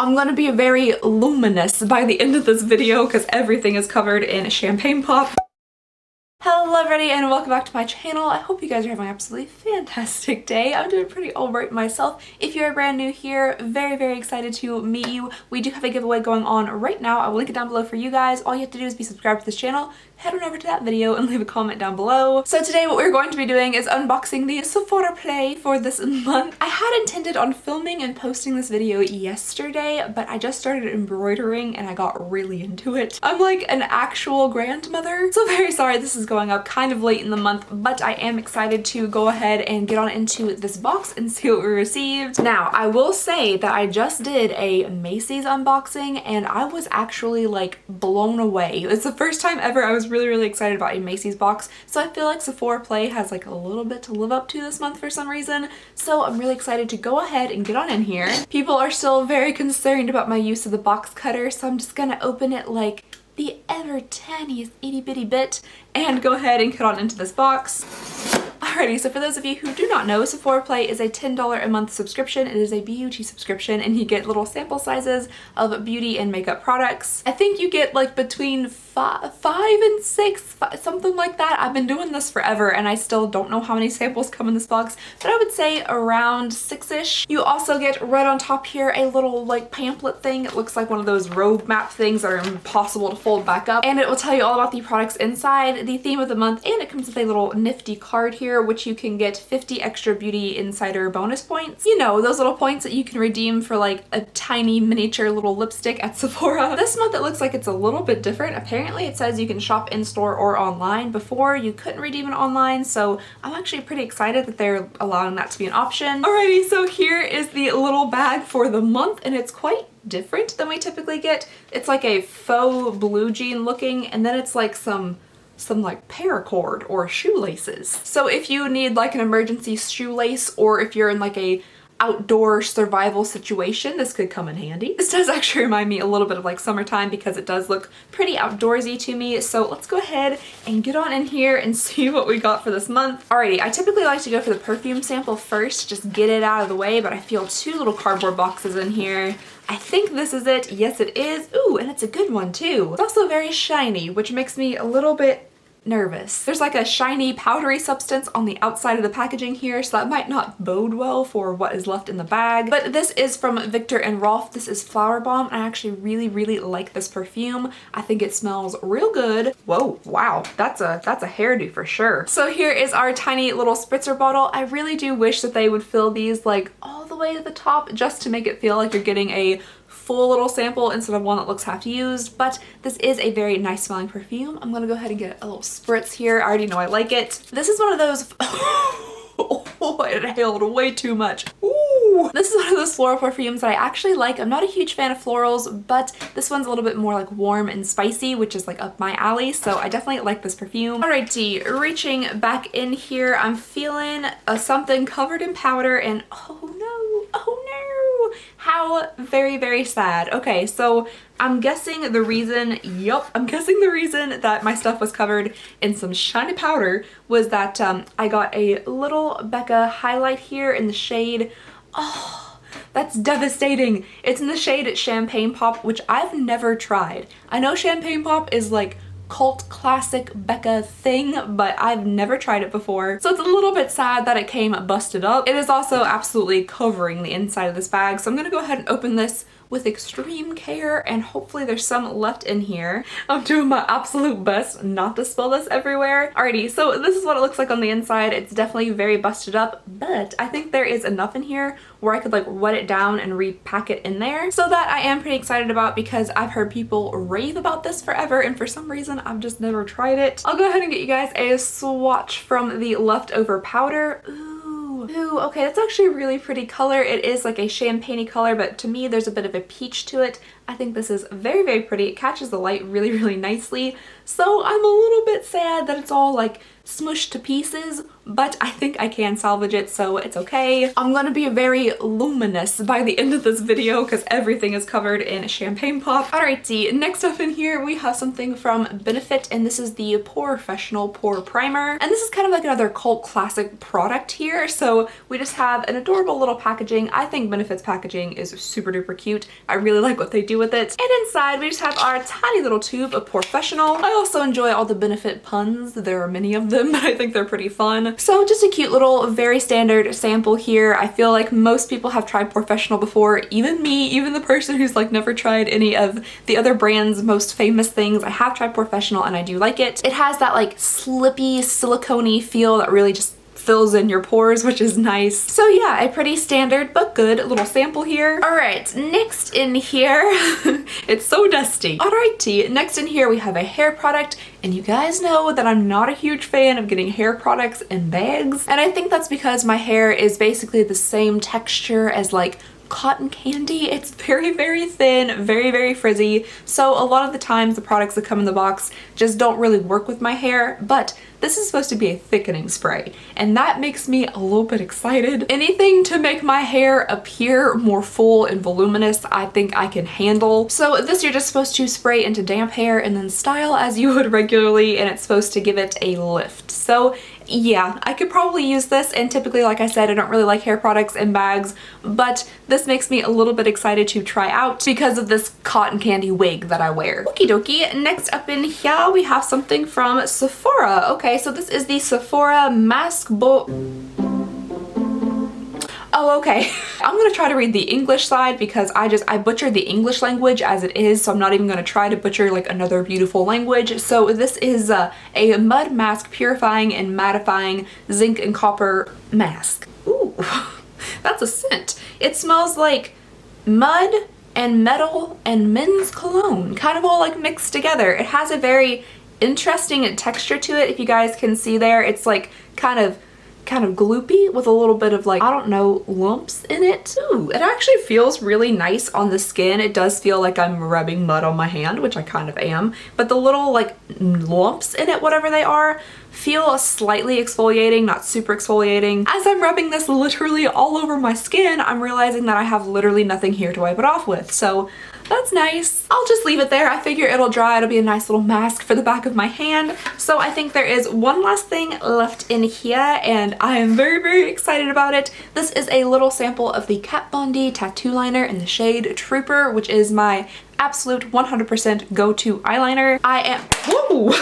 I'm gonna be very luminous by the end of this video because everything is covered in champagne pop. Hello everybody and welcome back to my channel. I hope you guys are having an absolutely fantastic day. I'm doing pretty alright myself. If you're brand new here, very excited to meet you. We do have a giveaway going on right now. I will link it down below for you guys. All you have to do is be subscribed to this channel, head on over to that video and leave a comment down below. So today what we're going to be doing is unboxing the Sephora play for this month. I had intended on filming and posting this video yesterday, but I just started embroidering and I got really into it. I'm like an actual grandmother, so very sorry this is going up kind of late in the month, but I am excited to go ahead and get on into this box and see what we received. Now, I will say that I just did a Macy's unboxing and I was actually like blown away. It's the first time ever I was really excited about a Macy's box, so I feel like Sephora Play has like a little bit to live up to this month for some reason, so I'm really excited to go ahead and get on in here. People are still very concerned about my use of the box cutter, so I'm just gonna open it like the ever tiniest itty bitty bit and go ahead and get on into this box. Alrighty, so for those of you who do not know, Sephora Play is a $10 a month subscription. It is a beauty subscription and you get little sample sizes of beauty and makeup products. I think you get like between five and six, something like that. I've been doing this forever and I still don't know how many samples come in this box, but I would say around 6-ish. You also get right on top here a little like pamphlet thing. It looks like one of those road map things that are impossible to fold back up, and it will tell you all about the products inside, the theme of the month, and it comes with a little nifty card here which you can get 50 extra beauty insider bonus points. You know, those little points that you can redeem for like a tiny miniature little lipstick at Sephora. This month it looks like it's a little bit different. Apparently it says you can shop in store or online. Before you couldn't redeem it online, so I'm actually pretty excited that they're allowing that to be an option. Alrighty, so here is the little bag for the month and it's quite different than we typically get. It's like a faux blue jean looking, and then it's like some like paracord or shoelaces. So if you need like an emergency shoelace, or if you're in like a outdoor survival situation, this could come in handy. This does actually remind me a little bit of like summertime because it does look pretty outdoorsy to me. So let's go ahead and get on in here and see what we got for this month. Alrighty, I typically like to go for the perfume sample first, just get it out of the way, but I feel two little cardboard boxes in here. I think this is it. Yes, it is. Ooh, and it's a good one too. It's also very shiny, which makes me a little bit nervous. There's like a shiny powdery substance on the outside of the packaging here, so that might not bode well for what is left in the bag. But this is from Viktor & Rolf. This is Flower Bomb. I actually really like this perfume. I think it smells real good. Whoa, wow, that's a hairdo for sure. So here is our tiny little spritzer bottle. I really do wish that they would fill these like all the way to the top just to make it feel like you're getting a full little sample instead of one that looks half used, but this is a very nice smelling perfume. I'm gonna go ahead and get a little spritz here. I already know I like it. This is one of those oh, I inhaled way too much. Ooh. This is one of those floral perfumes that I actually like. I'm not a huge fan of florals, but this one's a little bit more like warm and spicy, which is like up my alley, so I definitely like this perfume. Alrighty, reaching back in here, I'm feeling something covered in powder, and oh no, how very sad. Okay, so I'm guessing the reason that my stuff was covered in some shiny powder was that I got a little Becca highlight here in the shade, oh, that's devastating. It's in the shade Champagne Pop, which I've never tried. I know Champagne Pop is like cult classic Becca thing, but I've never tried it before, so it's a little bit sad that it came busted up. It is also absolutely covering the inside of this bag, so I'm gonna go ahead and open this with extreme care, and hopefully there's some left in here. I'm doing my absolute best not to spill this everywhere. Alrighty, so this is what it looks like on the inside. It's definitely very busted up, but I think there is enough in here where I could like wet it down and repack it in there. So that I am pretty excited about because I've heard people rave about this forever, and for some reason I've just never tried it. I'll go ahead and get you guys a swatch from the leftover powder. Ooh, okay, that's actually a really pretty color. It is like a champagne-y color, but to me there's a bit of a peach to it. I think this is very, very pretty. It catches the light really, really nicely. So I'm a little bit sad that it's all like smushed to pieces, but I think I can salvage it, so it's okay. I'm gonna be very luminous by the end of this video because everything is covered in champagne pop. Alrighty, next up in here we have something from Benefit, and this is the Professional Pore Primer. And this is kind of like another cult classic product here. So we just have an adorable little packaging. I think Benefit's packaging is super duper cute. I really like what they do with it. And inside we just have our tiny little tube of Professional. I also enjoy all the Benefit puns. There are many of them, but I think they're pretty fun. So just a cute little, very standard sample here. I feel like most people have tried Professional before, even me, even the person who's like never tried any of the other brand's most famous things. I have tried Professional and I do like it. It has that like slippy, silicone-y feel that really just fills in your pores, which is nice. So yeah, a pretty standard but good little sample here. All right, next in here, it's so dusty. Alrighty, next in here we have a hair product, and you guys know that I'm not a huge fan of getting hair products in bags, and I think that's because my hair is basically the same texture as like cotton candy. It's very, very thin, very, very frizzy. So a lot of the times the products that come in the box just don't really work with my hair, but this is supposed to be a thickening spray, and that makes me a little bit excited. Anything to make my hair appear more full and voluminous, I think I can handle. So this you're just supposed to spray into damp hair and then style as you would regularly, and it's supposed to give it a lift. So yeah, I could probably use this, and typically, like I said, I don't really like hair products in bags, but this makes me a little bit excited to try out because of this cotton candy wig that I wear. Okie dokie, next up in here we have something from Sephora. Okay, so this is the Sephora Mask Bowl. Oh, okay. I'm gonna try to read the English side because I butchered the English language as it is, so I'm not even gonna try to butcher like another beautiful language. So this is a mud mask purifying and mattifying zinc and copper mask. Ooh, that's a scent. It smells like mud and metal and men's cologne, kind of all like mixed together. It has a very interesting texture to it. If you guys can see there, it's like kind of gloopy with a little bit of like, I don't know, lumps in it. Ooh, it actually feels really nice on the skin. It does feel like I'm rubbing mud on my hand, which I kind of am, but the little like lumps in it, whatever they are, feel slightly exfoliating, not super exfoliating. As I'm rubbing this literally all over my skin, I'm realizing that I have literally nothing here to wipe it off with, so that's nice. I'll just leave it there. I figure it'll dry. It'll be a nice little mask for the back of my hand. So I think there is one last thing left in here, and I am very, very excited about it. This is a little sample of the Kat Von D tattoo liner in the shade Trooper, which is my absolute 100% go-to eyeliner. I am, whoa!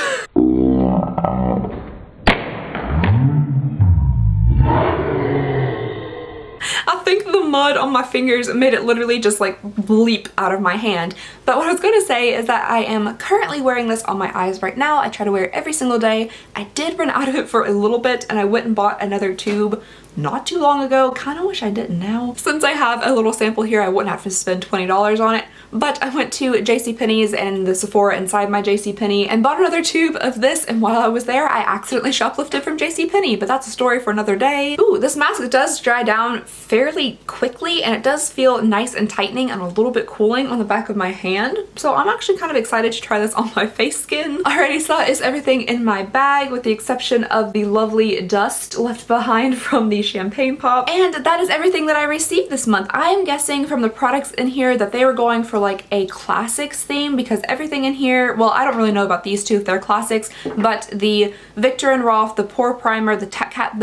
I think the mud on my fingers made it literally just like leap out of my hand. But what I was going to say is that I am currently wearing this on my eyes right now. I try to wear it every single day. I did run out of it for a little bit, and I went and bought another tube not too long ago. Kind of wish I didn't now. Since I have a little sample here, I wouldn't have to spend $20 on it. But I went to JCPenney's and the Sephora inside my JCPenney and bought another tube of this, and while I was there, I accidentally shoplifted from JCPenney, but that's a story for another day. Ooh, this mask does dry down fairly quickly, and it does feel nice and tightening and a little bit cooling on the back of my hand. So I'm actually kind of excited to try this on my face skin. Alrighty, so that is everything in my bag with the exception of the lovely dust left behind from the champagne pop. And that is everything that I received this month. I am guessing from the products in here that they were going for like a classics theme, because everything in here, well, I don't really know about these two if they're classics, but the Victor and Rolf, the Pore Primer, the Kat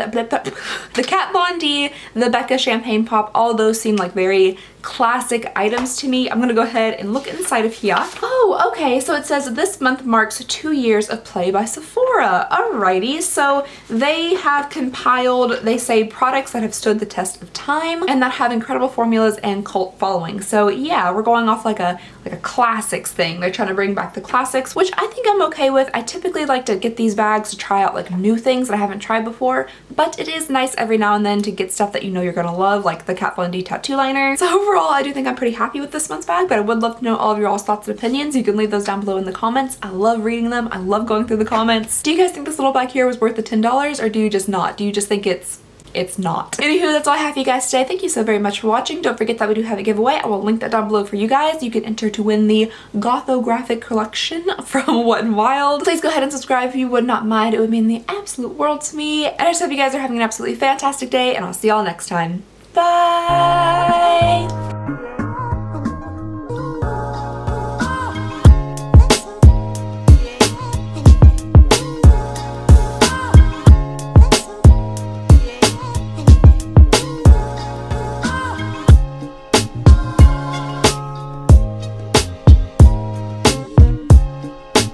Von D, the Becca Champagne Pop, all those seem like very classic items to me. I'm gonna go ahead and look inside of here. Oh, okay, so it says this month marks 2 years of play by Sephora. Alrighty, so they have compiled, they say, products that have stood the test of time and that have incredible formulas and cult following. So yeah, we're going off like a classics thing. They're trying to bring back the classics, which I think I'm okay with. I typically like to get these bags to try out like new things that I haven't tried before, but it is nice every now and then to get stuff that you know you're gonna love, like the Kat Von D tattoo liner. So overall, I do think I'm pretty happy with this month's bag, but I would love to know all of your all's thoughts and opinions. You can leave those down below in the comments. I love reading them. I love going through the comments. Do you guys think this little bag here was worth the $10, or do you just not? Do you just think it's it's not. Anywho, that's all I have for you guys today. Thank you so very much for watching. Don't forget that we do have a giveaway. I will link that down below for you guys. You can enter to win the Gothographic collection from Wet n Wild. Please go ahead and subscribe if you would not mind. It would mean the absolute world to me. And I just hope you guys are having an absolutely fantastic day, and I'll see y'all next time. Bye!